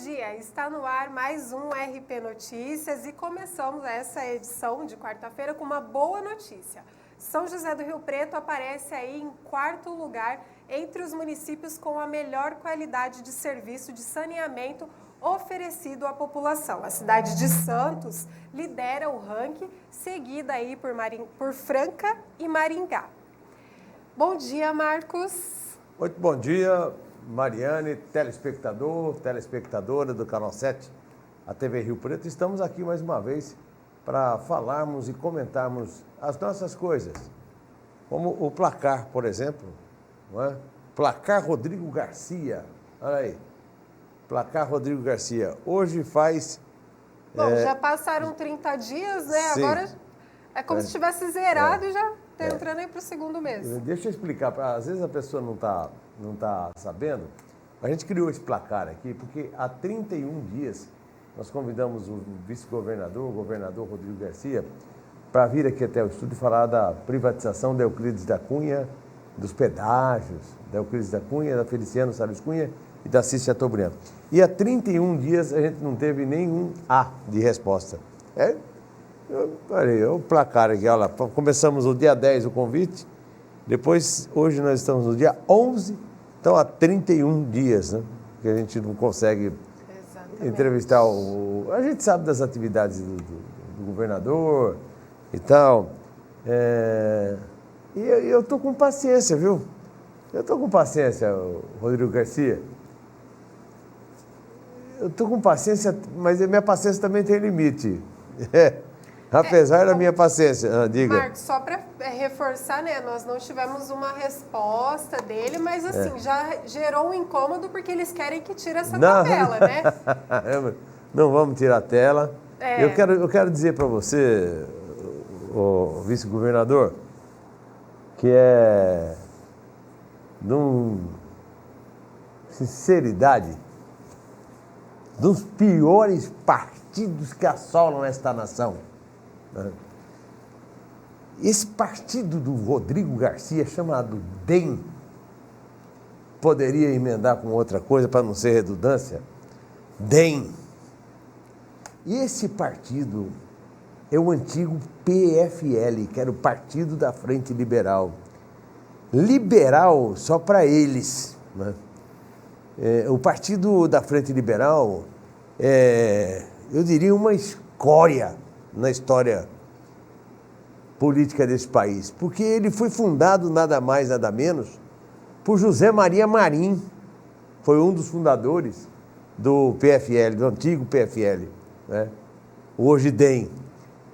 dia, está no ar mais um RP Notícias e começamos essa edição de quarta-feira com uma boa notícia. São José do Rio Preto aparece aí em quarto lugar entre os municípios com a melhor qualidade de serviço de saneamento oferecido à população. A cidade de Santos lidera o ranking, seguida aí por Franca e Maringá. Bom dia, Marcos. Muito bom dia, Mariane, telespectador, telespectadora do Canal 7, a TV Rio Preto. Estamos aqui mais uma vez para falarmos e comentarmos as nossas coisas, como o placar, por exemplo, não é? Placar Rodrigo Garcia, olha aí, placar Rodrigo Garcia, hoje faz... Bom, já passaram 30 dias, né? Sim. Agora é como se tivesse zerado e já está entrando aí para o segundo mês. Deixa eu explicar, às vezes a pessoa não tá sabendo. A gente criou esse placar aqui porque há 31 dias nós convidamos o vice-governador, o governador Rodrigo Garcia, para vir aqui até o estúdio falar da privatização da Euclides da Cunha, dos pedágios, da Euclides da Cunha, da Feliciano Salles Cunha e da Cícia Chateaubriand. E há 31 dias a gente não teve nenhum A de resposta. Olha o placar aqui, olha lá. Começamos no dia 10 o convite, depois, hoje nós estamos no dia 11, então há 31 dias, né, que a gente não consegue entrevistar A gente sabe das atividades do governador e tal, e eu estou com paciência, viu? Eu estou com paciência, Rodrigo Garcia. Eu estou com paciência, mas a minha paciência também tem limite. Apesar da minha paciência, diga. Marcos, só para reforçar, né, nós não tivemos uma resposta dele, mas assim, já gerou um incômodo porque eles querem que tire essa tabela, né? Não vamos tirar a tela. Eu quero dizer para você, o vice-governador, que é de sinceridade, dos piores partidos que assolam esta nação. Esse partido do Rodrigo Garcia, chamado DEM, poderia emendar com outra coisa para não ser redundância, DEM. E esse partido é o antigo PFL, que era o Partido da Frente Liberal. Liberal só para eles, né? O Partido da Frente Liberal eu diria, uma escória na história política desse país, porque ele foi fundado nada mais, nada menos, por José Maria Marim, foi um dos fundadores do PFL, do antigo PFL, né? Hoje DEM.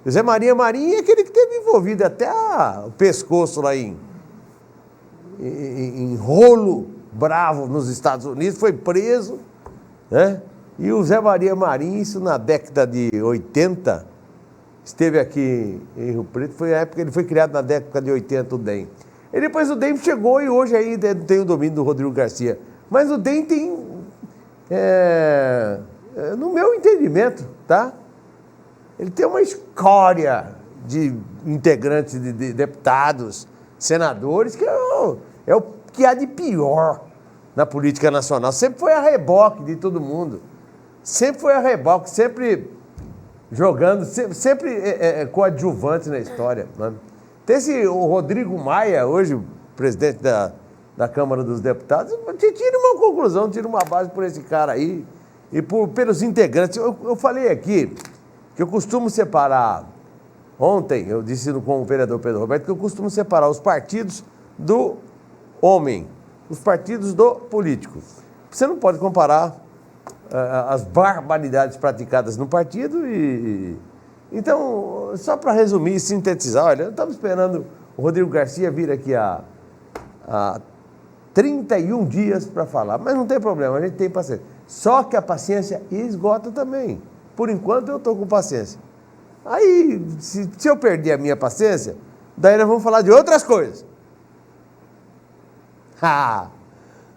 José Maria Marim é aquele que esteve envolvido até o pescoço lá em rolo bravo nos Estados Unidos, foi preso, né? E o Zé Maria Marim, isso na década de 80, esteve aqui em Rio Preto, foi a época, ele foi criado na década de 80, o DEM. E depois o DEM chegou e hoje ainda tem o domínio do Rodrigo Garcia. Mas o DEM tem, no meu entendimento, tá? Ele tem uma escória de integrantes, de deputados, senadores, que é o que há de pior na política nacional. Sempre foi a reboque de todo mundo. Sempre foi a reboque, sempre jogando, sempre coadjuvante na história. Né? Tem o Rodrigo Maia, hoje o presidente da Câmara dos Deputados, tira uma conclusão, tira uma base por esse cara aí e pelos integrantes. Eu falei aqui que eu costumo separar, ontem eu disse com o vereador Pedro Roberto, que eu costumo separar os partidos do homem, os partidos do político. Você não pode comparar as barbaridades praticadas no partido Então, só para resumir e sintetizar, olha, estamos esperando o Rodrigo Garcia vir aqui há 31 dias para falar, mas não tem problema, a gente tem paciência. Só que a paciência esgota também. Por enquanto eu estou com paciência. Aí, se eu perder a minha paciência, daí nós vamos falar de outras coisas.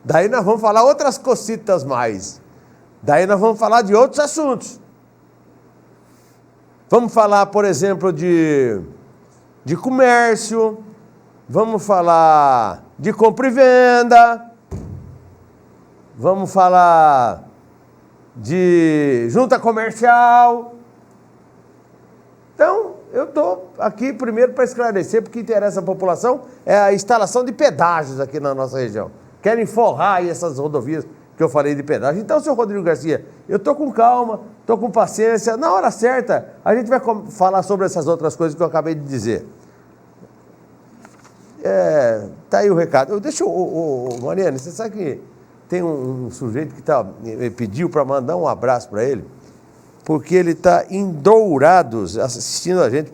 Daí nós vamos falar outras cositas mais. Daí nós vamos falar de outros assuntos. Vamos falar, por exemplo, de comércio, vamos falar de compra e venda, vamos falar de junta comercial. Então, eu estou aqui primeiro para esclarecer, porque interessa a população, é a instalação de pedágios aqui na nossa região. Querem forrar aí essas rodovias que eu falei de pedágio. Então, senhor Rodrigo Garcia, eu estou com calma, estou com paciência. Na hora certa, a gente vai falar sobre essas outras coisas que eu acabei de dizer. Tá aí o recado. Deixa Mariana, você sabe que tem um sujeito que pediu para mandar um abraço para ele, porque ele está em Dourados, assistindo a gente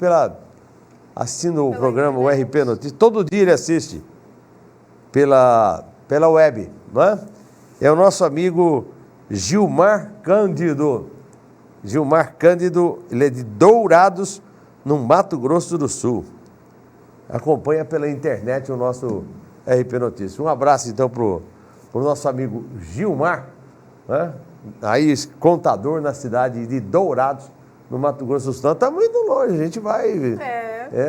assistindo o programa o RP Notícias. Todo dia ele assiste pela web, não é? É o nosso amigo Gilmar Cândido. Gilmar Cândido, ele é de Dourados, no Mato Grosso do Sul. Acompanha pela internet o nosso RP Notícias. Um abraço então para o nosso amigo Gilmar, né? Aí contador na cidade de Dourados, no Mato Grosso do Sul. Estamos indo longe, a gente vai.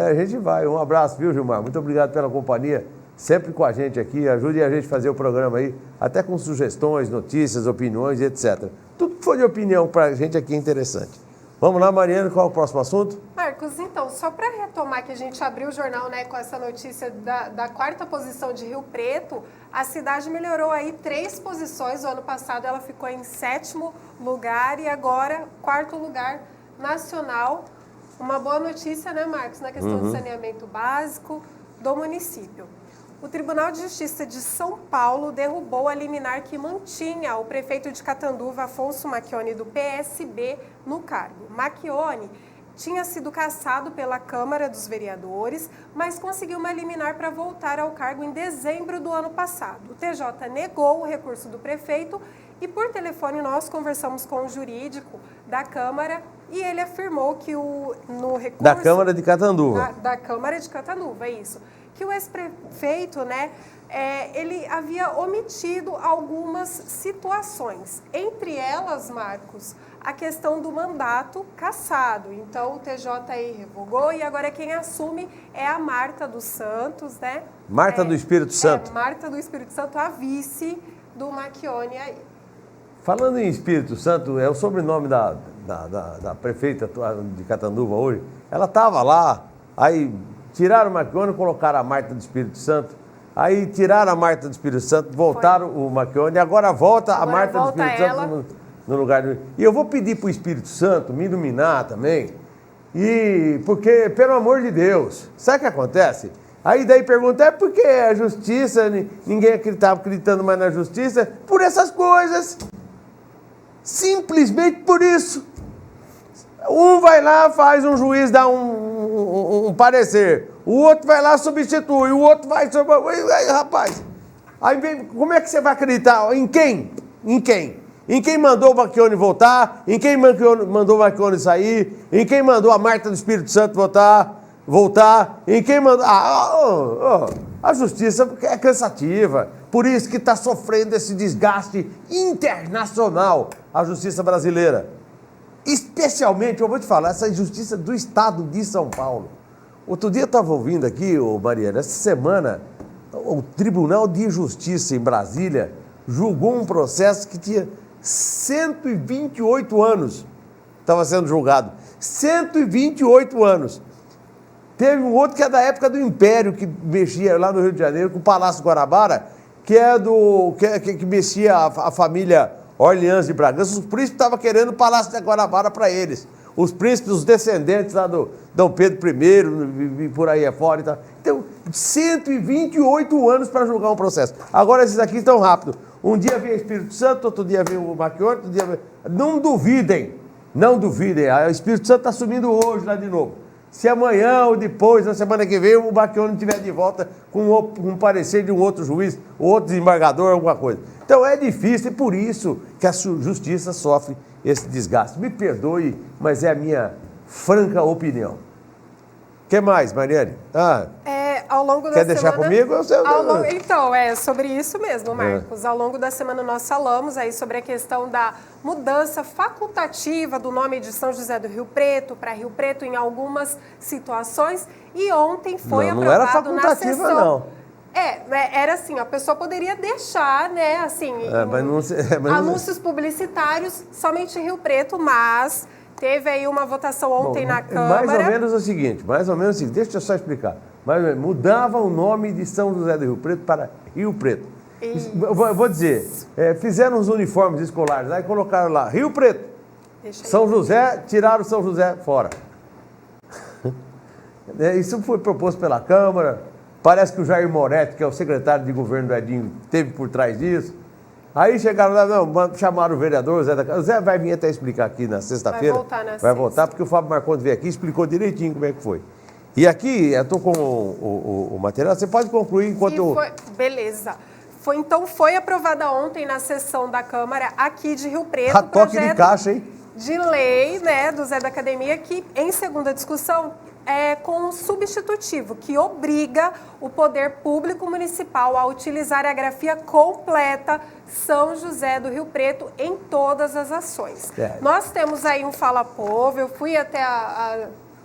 A gente vai. Um abraço, viu, Gilmar? Muito obrigado pela companhia, sempre com a gente aqui. Ajude a gente a fazer o programa aí, até com sugestões, notícias, opiniões, etc. Tudo que for de opinião para a gente aqui é interessante. Vamos lá, Mariana, qual é o próximo assunto? Marcos, então, só para retomar que a gente abriu o jornal, né, com essa notícia da quarta posição de Rio Preto, a cidade melhorou aí 3 posições. O ano passado ela ficou em 7º lugar e agora 4º lugar nacional. Uma boa notícia, né, Marcos, na questão do saneamento básico do município. O Tribunal de Justiça de São Paulo derrubou a liminar que mantinha o prefeito de Catanduva, Afonso Macchione, do PSB, no cargo. Macchione tinha sido cassado pela Câmara dos Vereadores, mas conseguiu uma liminar para voltar ao cargo em dezembro do ano passado. O TJ negou o recurso do prefeito e, por telefone, nós conversamos com o jurídico da Câmara e ele afirmou que no recurso... Da Câmara de Catanduva. Da Câmara de Catanduva, isso. Que o ex-prefeito, né, ele havia omitido algumas situações. Entre elas, Marcos, a questão do mandato cassado. Então, o TJI revogou e agora quem assume é a Marta dos Santos, né? Marta do Espírito Santo. Marta do Espírito Santo, a vice do Macchione aí. Falando em Espírito Santo, é o sobrenome da prefeita de Catanduva hoje. Ela estava lá, aí tiraram o Macchione e colocaram a Marta do Espírito Santo. Aí tiraram a Marta do Espírito Santo, voltaram o Macchione e agora volta a Marta do Espírito Santo no lugar do... E eu vou pedir para o Espírito Santo me iluminar também, porque, pelo amor de Deus, sabe o que acontece? Aí daí pergunta, por que a justiça, ninguém estava acreditando mais na justiça? Por essas coisas. Simplesmente por isso. Um vai lá, faz um juiz, dá um parecer. O outro vai lá, substitui. O outro vai... Aí, rapaz, aí, como é que você vai acreditar? Em quem? Em quem? Em quem mandou o Macchione voltar? Em quem mandou o Macchione sair? Em quem mandou a Marta do Espírito Santo voltar? Em quem mandou... a justiça é cansativa. Por isso que está sofrendo esse desgaste internacional a justiça brasileira. Especialmente, eu vou te falar, essa injustiça do Estado de São Paulo. Outro dia eu estava ouvindo aqui, Mariana, essa semana, o Tribunal de Justiça em Brasília julgou um processo que tinha 128 anos. Estava sendo julgado. 128 anos. Teve um outro que é da época do Império, que mexia lá no Rio de Janeiro, com o Palácio Guanabara, que mexia a família Orleans de Bragança. Os príncipes estavam querendo o Palácio da Guanabara para eles. Os príncipes, os descendentes lá do Dom Pedro I, e por aí afora e tal. Então, 128 anos para julgar um processo. Agora esses aqui estão rápidos. Um dia vem o Espírito Santo, outro dia vem o Macchione, outro dia vem... Não duvidem, o Espírito Santo está subindo hoje lá de novo. Se amanhã ou depois, na semana que vem, o Macchione estiver de volta com um parecer de um outro juiz, outro desembargador, alguma coisa. Então é difícil, e por isso que a justiça sofre esse desgaste. Me perdoe, mas é a minha franca opinião. O que mais, Mariane? Ao longo da Quer deixar comigo? Então, sobre isso mesmo, Marcos. Ao longo da semana nós falamos aí sobre a questão da mudança facultativa do nome de São José do Rio Preto para Rio Preto em algumas situações. E ontem foi aprovado não era facultativa, na sessão... não. Era assim, a pessoa poderia deixar, né, assim, anúncios publicitários somente em Rio Preto, mas teve aí uma votação ontem na Câmara. Mais ou menos o seguinte, deixa eu só explicar. Mudava o nome de São José do Rio Preto para Rio Preto. Eu vou dizer, fizeram os uniformes escolares lá e colocaram lá, Rio Preto, São José, tiraram São José fora. Isso foi proposto pela Câmara, parece que o Jair Moretti, que é o secretário de governo do Edinho, esteve por trás disso. Aí chegaram lá, chamaram o vereador, o Zé vai vir até explicar aqui na sexta-feira. Vai voltar, porque o Fábio Marcondes veio aqui e explicou direitinho como é que foi. E aqui, eu estou com o material, você pode concluir enquanto Beleza. Foi aprovada ontem na sessão da Câmara aqui de Rio Preto. Toque de caixa, hein? De lei, né, do Zé da Academia, que em segunda discussão com um substitutivo, que obriga o poder público municipal a utilizar a grafia completa São José do Rio Preto em todas as ações. Nós temos aí um Fala Povo, eu fui até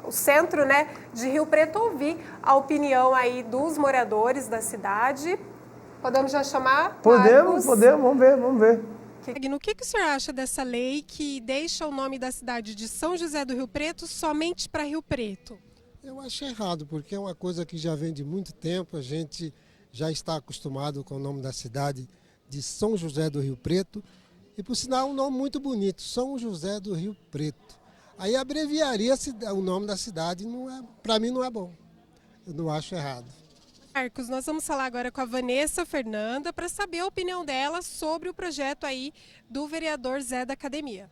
o centro, né, de Rio Preto, ouvir a opinião aí dos moradores da cidade. Podemos já chamar? Podemos, vamos ver. O que o senhor acha dessa lei que deixa o nome da cidade de São José do Rio Preto somente para Rio Preto? Eu acho errado, porque é uma coisa que já vem de muito tempo, a gente já está acostumado com o nome da cidade de São José do Rio Preto, e por sinal é um nome muito bonito, São José do Rio Preto. Aí abreviaria o nome da cidade, para mim não é bom, eu não acho errado. Marcos, nós vamos falar agora com a Vanessa Fernanda para saber a opinião dela sobre o projeto aí do vereador Zé da Academia.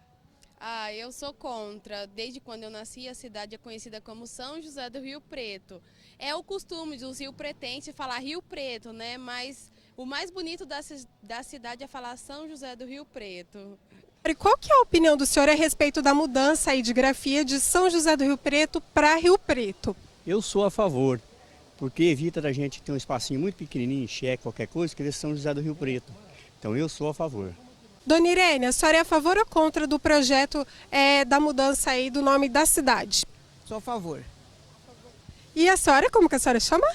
Eu sou contra. Desde quando eu nasci, a cidade é conhecida como São José do Rio Preto. É o costume dos rio-pretenses falar Rio Preto, né? Mas o mais bonito da cidade é falar São José do Rio Preto. E qual que é a opinião do senhor a respeito da mudança aí de grafia de São José do Rio Preto para Rio Preto? Eu sou a favor, porque evita da gente ter um espacinho muito pequenininho, cheque, qualquer coisa, que é São José do Rio Preto. Então eu sou a favor. Dona Irene, a senhora é a favor ou contra do projeto da mudança aí do nome da cidade? Sou a favor. E a senhora, como que a senhora chama?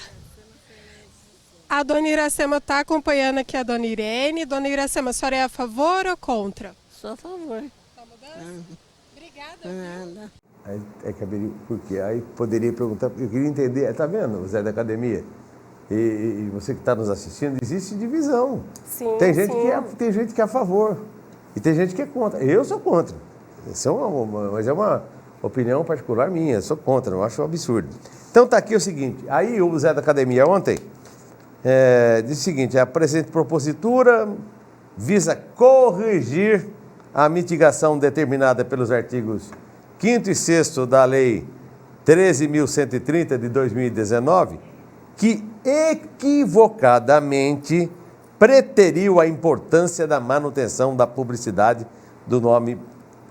A dona Iracema está acompanhando aqui a dona Irene. Dona Iracema, a senhora é a favor ou contra? Sou a favor. Da mudança? Obrigada. Porque aí poderia perguntar, eu queria entender, tá vendo, o Zé da Academia? E você que está nos assistindo, existe divisão. Sim, tem gente que é a favor e tem gente que é contra. Eu sou contra. Mas é uma opinião particular minha, eu sou contra, eu acho um absurdo. Então tá aqui o seguinte, aí o Zé da Academia ontem disse o seguinte, a presente propositura visa corrigir a mitigação determinada pelos artigos 5º e 6º da Lei 13.130 de 2019, que equivocadamente preteriu a importância da manutenção da publicidade do nome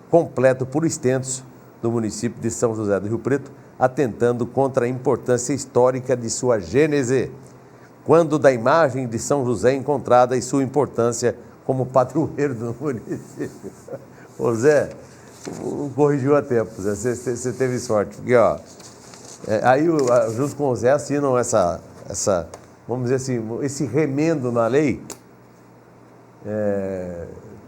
completo por extenso do município de São José do Rio Preto, atentando contra a importância histórica de sua gênese, quando da imagem de São José encontrada e sua importância como padroeiro do município. Ô Zé, corrigiu a tempo, Zé, você teve sorte, porque aí junto com o Zé assinam essa, vamos dizer assim, esse remendo na lei.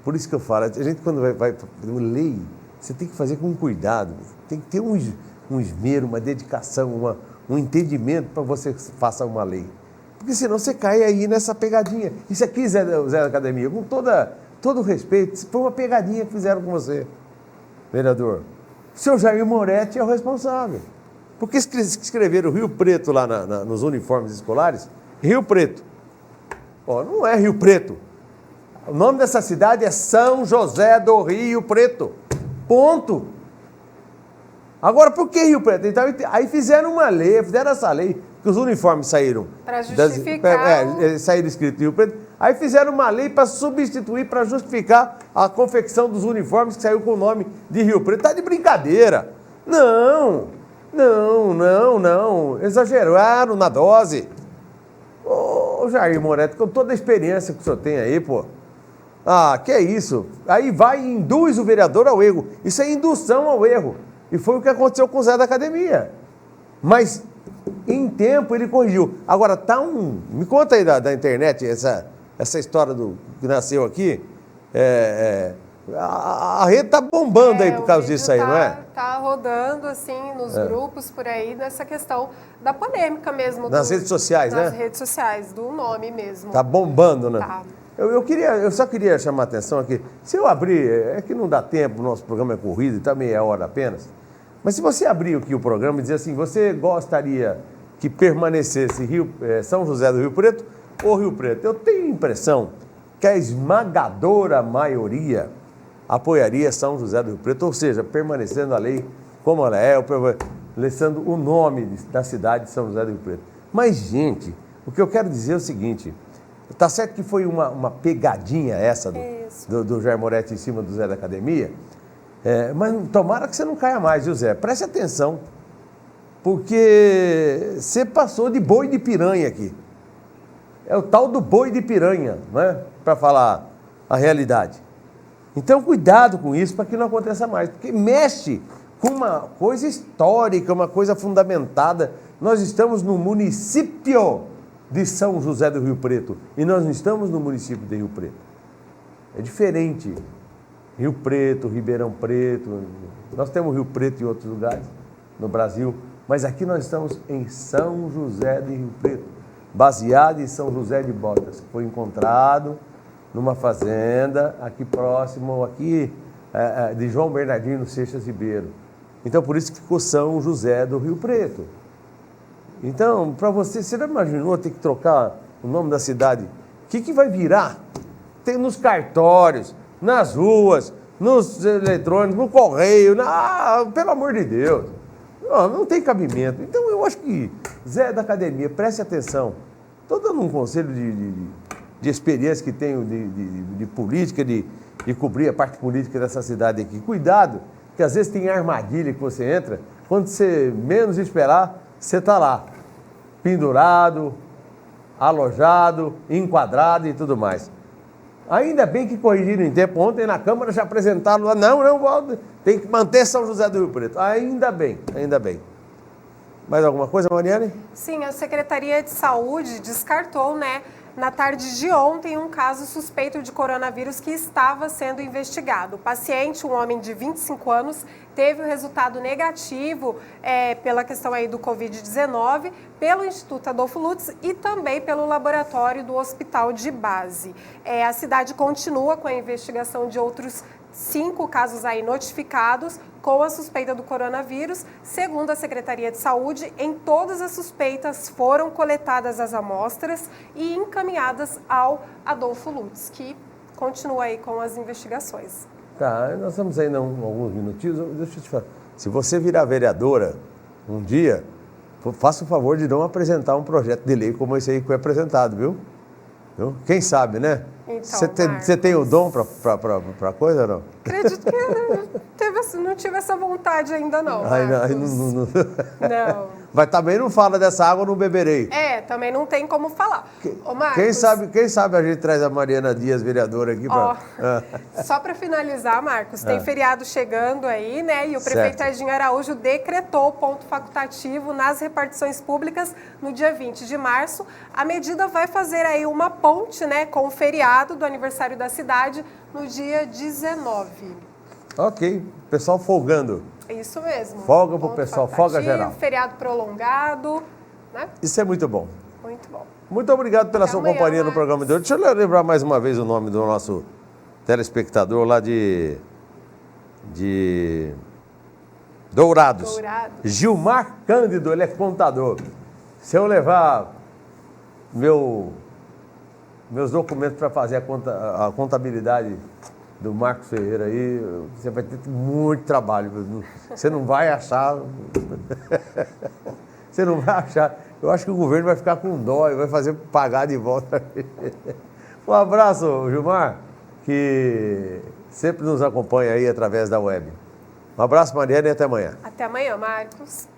Por isso que eu falo, a gente quando vai fazer uma lei, você tem que fazer com cuidado, tem que ter um esmero, uma dedicação, um entendimento para você faça uma lei. Porque senão você cai aí nessa pegadinha. Isso aqui, Zé da Academia, com todo o respeito, foi uma pegadinha que fizeram com você, vereador. O senhor Jair Moretti é o responsável. Porque escreveram Rio Preto lá nos uniformes escolares, Rio Preto. Não é Rio Preto. O nome dessa cidade é São José do Rio Preto. Ponto. Agora, por que Rio Preto? Então, aí fizeram uma lei, fizeram essa lei, que os uniformes saíram. Para justificar. Saíram escrito Rio Preto. Aí fizeram uma lei para substituir, para justificar a confecção dos uniformes que saiu com o nome de Rio Preto. Tá de brincadeira. Não. Exageraram na dose. Ô, Jair Moretti, com toda a experiência que o senhor tem aí, pô. Que é isso? Aí vai e induz o vereador ao erro. Isso é indução ao erro. E foi o que aconteceu com o Zé da Academia. Mas em tempo ele corrigiu. Agora, me conta aí da internet, essa história que nasceu aqui. A rede tá bombando aí por causa disso aí, não é? Tá rodando, assim, nos grupos por aí, nessa questão da polêmica mesmo. Nas redes sociais, né? Nas redes sociais, do nome mesmo. Tá bombando, né? Tá. Eu só queria chamar a atenção aqui. Se eu abrir, é que não dá tempo, o nosso programa é corrido, está meia hora apenas. Mas se você abrir aqui o programa e dizer assim, você gostaria que permanecesse São José do Rio Preto ou Rio Preto? Eu tenho a impressão que a esmagadora maioria apoiaria São José do Rio Preto, ou seja, permanecendo a lei como ela é, permanecendo o nome da cidade de São José do Rio Preto. Mas, gente, o que eu quero dizer é o seguinte, tá certo que foi uma pegadinha essa do Jair Moretti em cima do Zé da Academia, mas tomara que você não caia mais, viu, Zé? Preste atenção, porque você passou de boi de piranha aqui. É o tal do boi de piranha, né? Para falar a realidade. Então, cuidado com isso para que não aconteça mais, porque mexe com uma coisa histórica, uma coisa fundamentada. Nós estamos no município de São José do Rio Preto e nós não estamos no município de Rio Preto. É diferente. Rio Preto, Ribeirão Preto, nós temos Rio Preto em outros lugares no Brasil, mas aqui nós estamos em São José de Rio Preto, baseado em São José de Botas, que foi encontrado numa fazenda aqui próximo, de João Bernardino no Seixas Ribeiro. Então, por isso que ficou São José do Rio Preto. Então, para você não imaginou ter que trocar o nome da cidade? O que vai virar? Tem nos cartórios, nas ruas, nos eletrônicos, no correio, pelo amor de Deus. Não tem cabimento. Então, eu acho que, Zé da Academia, preste atenção. Estou dando um conselho de experiência que tenho de política, de cobrir a parte política dessa cidade aqui. Cuidado, que às vezes tem armadilha que você entra, quando você menos esperar, você está lá, pendurado, alojado, enquadrado e tudo mais. Ainda bem que corrigiram em tempo. Ontem na Câmara já apresentaram lá, não, tem que manter São José do Rio Preto. Ainda bem, ainda bem. Mais alguma coisa, Mariane? Sim, a Secretaria de Saúde descartou, na tarde de ontem, um caso suspeito de coronavírus que estava sendo investigado. O paciente, um homem de 25 anos, teve o resultado negativo pela questão aí do Covid-19, pelo Instituto Adolfo Lutz e também pelo laboratório do Hospital de Base. A cidade continua com a investigação de outros 5 casos aí notificados com a suspeita do coronavírus. Segundo a Secretaria de Saúde, em todas as suspeitas foram coletadas as amostras e encaminhadas ao Adolfo Lutz, que continua aí com as investigações. Tá, nós estamos ainda alguns minutinhos. Deixa eu te falar. Se você virar vereadora um dia, faça o favor de não apresentar um projeto de lei como esse aí que foi apresentado, viu? Quem sabe, né? Então, você tem o dom para coisa ou não? Acredito que não tive essa vontade ainda não. Não. Mas também não fala dessa água, eu não beberei. Também não tem como falar. Ô, Marcos, quem sabe a gente traz a Mariana Dias, vereadora, aqui para... Só para finalizar, Marcos, tem feriado chegando aí, E o prefeito Edinho Araújo decretou ponto facultativo nas repartições públicas no dia 20 de março. A medida vai fazer aí uma ponte, com o feriado do aniversário da cidade no dia 19. Ok, pessoal folgando. Isso mesmo. Folga pro pessoal, folga geral. Feriado prolongado, Isso é muito bom. Muito bom. Muito obrigado pela sua companhia no Marcos. programa de hoje. Deixa eu lembrar mais uma vez o nome do nosso telespectador lá de Dourados. Gilmar Cândido, ele é contador. Se eu levar meus documentos para fazer a contabilidade do Marcos Ferreira aí, você vai ter muito trabalho. Você não vai achar. Você não vai achar. Eu acho que o governo vai ficar com dó e vai fazer pagar de volta. Um abraço, Gilmar, que sempre nos acompanha aí através da web. Um abraço, Mariana, e até amanhã. Até amanhã, Marcos.